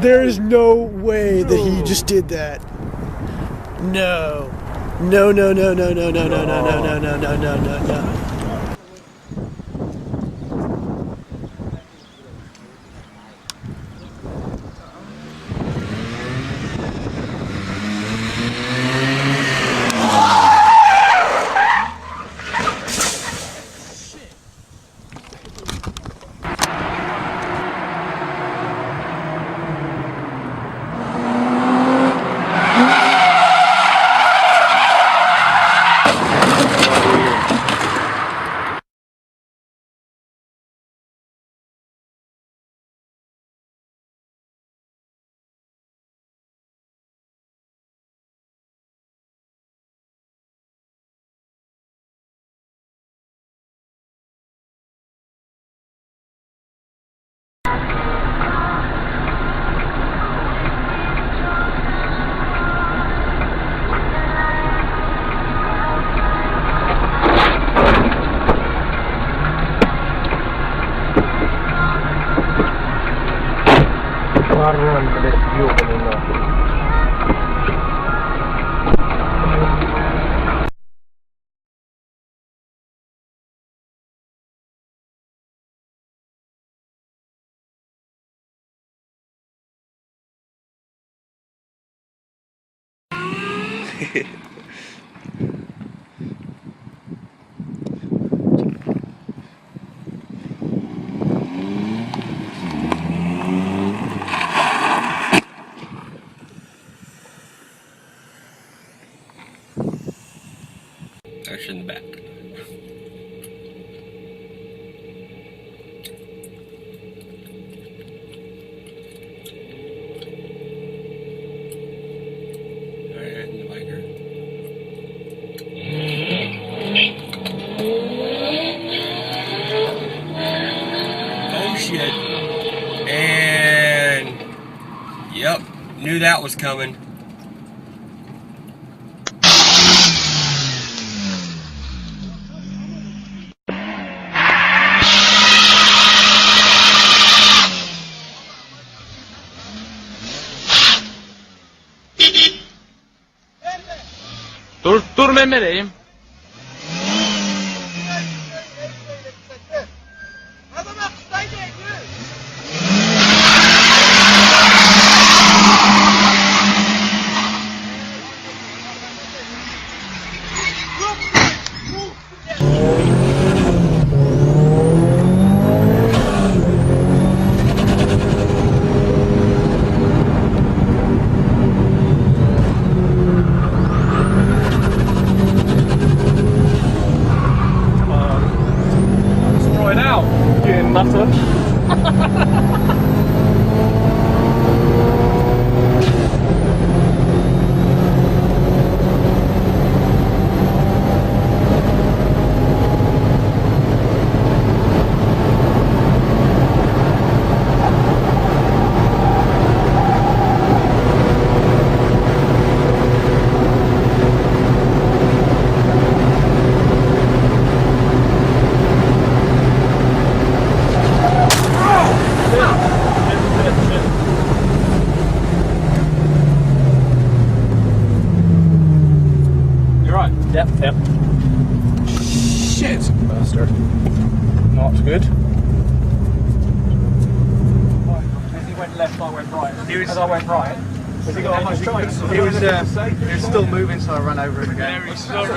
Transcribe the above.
There is no way that he just did that. No. No, no, no, no, no, no, no, no, no, no, no, no, no, no, no. Varmaan edes juupanin noin. Actually in the back. Alright, in the biker. Oh shit. And yep, knew that was coming. Dur Mehmet'eyim. Getting nutter. Yep. Shit, bastard. Not good. As he went left, I went right. As I went right. Has he got much choice? He was still moving, so I ran over him again. Very sorry.